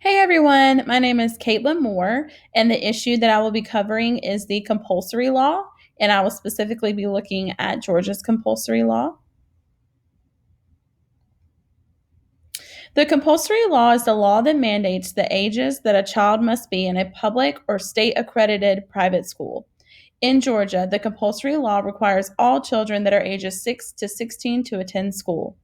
Hey everyone, my name is Caitlin Moore, and the issue that I will be covering is the compulsory law, and I will specifically be looking at Georgia's compulsory law. The compulsory law is the law that mandates the ages that a child must be in a public or state accredited private school. In Georgia, the compulsory law requires all children that are ages 6 to 16 to attend school.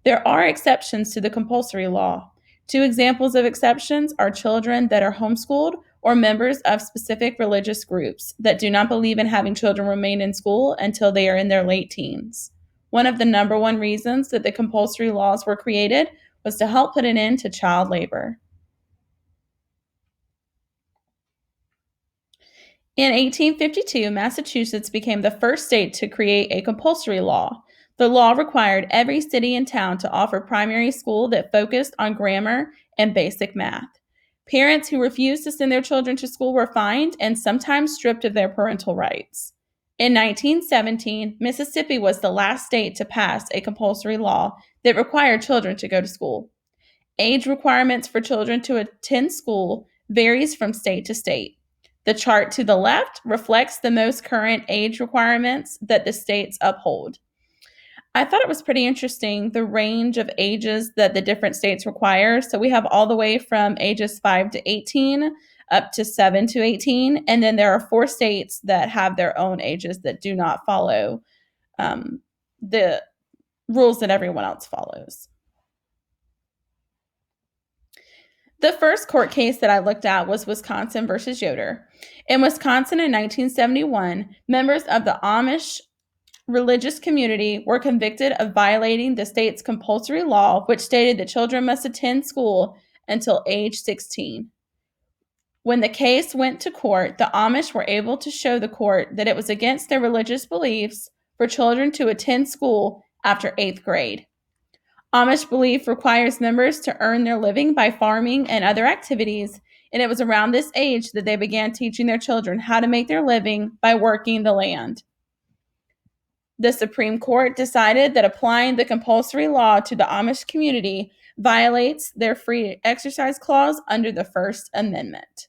There are exceptions to the compulsory law. Two examples of exceptions are children that are homeschooled or members of specific religious groups that do not believe in having children remain in school until they are in their late teens. One of the number one reasons that the compulsory laws were created was to help put an end to child labor. In 1852, Massachusetts became the first state to create a compulsory law. The law required every city and town to offer primary school that focused on grammar and basic math. Parents who refused to send their children to school were fined and sometimes stripped of their parental rights. In 1917, Mississippi was the last state to pass a compulsory law that required children to go to school. Age requirements for children to attend school varies from state to state. The chart to the left reflects the most current age requirements that the states uphold. I thought it was pretty interesting the range of ages that the different states require. So we have all the way from ages 5 to 18 up to 7 to 18. And then there are four states that have their own ages that do not follow the rules that everyone else follows. The first court case that I looked at was Wisconsin versus Yoder. In Wisconsin in 1971, members of the Amish religious community were convicted of violating the state's compulsory law, which stated that children must attend school until age 16. When the case went to court, the Amish were able to show the court that it was against their religious beliefs for children to attend school after 8th grade. Amish belief requires members to earn their living by farming and other activities, and it was around this age that they began teaching their children how to make their living by working the land. The Supreme Court decided that applying the compulsory law to the Amish community violates their free exercise clause under the First Amendment.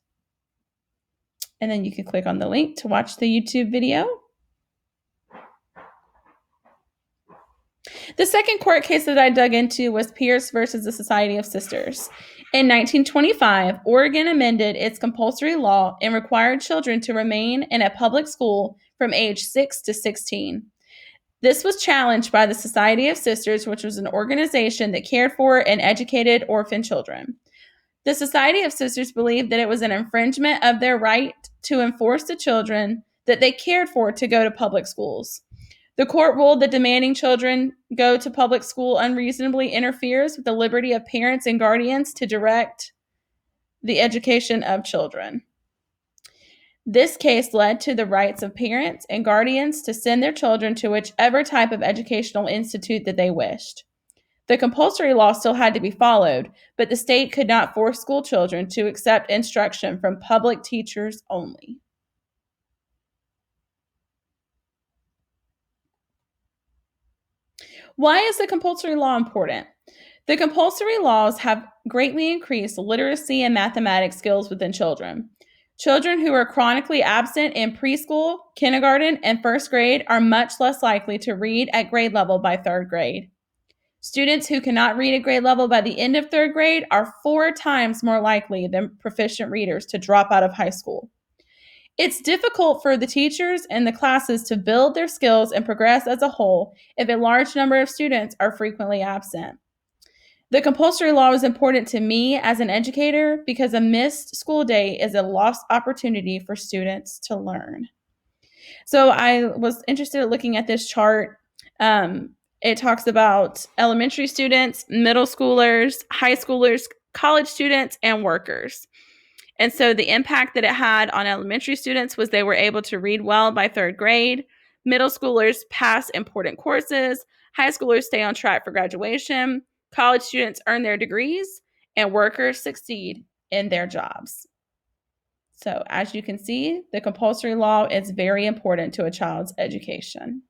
And then you can click on the link to watch the YouTube video. The second court case that I dug into was Pierce versus the Society of Sisters. In 1925, Oregon amended its compulsory law and required children to remain in a public school from age 6 to 16. This was challenged by the Society of Sisters, which was an organization that cared for and educated orphan children. The Society of Sisters believed that it was an infringement of their right to enforce the children that they cared for to go to public schools. The court ruled that demanding children go to public school unreasonably interferes with the liberty of parents and guardians to direct the education of children. This case led to the rights of parents and guardians to send their children to whichever type of educational institute that they wished. The compulsory law still had to be followed, but the state could not force school children to accept instruction from public teachers only. Why is the compulsory law important? The compulsory laws have greatly increased literacy and mathematics skills within children. Children who are chronically absent in preschool, kindergarten, and first grade are much less likely to read at grade level by third grade. Students who cannot read at grade level by the end of third grade are 4 times more likely than proficient readers to drop out of high school. It's difficult for the teachers and the classes to build their skills and progress as a whole if a large number of students are frequently absent. The compulsory law is important to me as an educator because a missed school day is a lost opportunity for students to learn. So I was interested in looking at this chart. It talks about elementary students, middle schoolers, high schoolers, college students, and workers. And so the impact that it had on elementary students was they were able to read well by third grade. Middle schoolers pass important courses. High schoolers stay on track for graduation. College students earn their degrees, and workers succeed in their jobs. So as you can see, the compulsory law is very important to a child's education.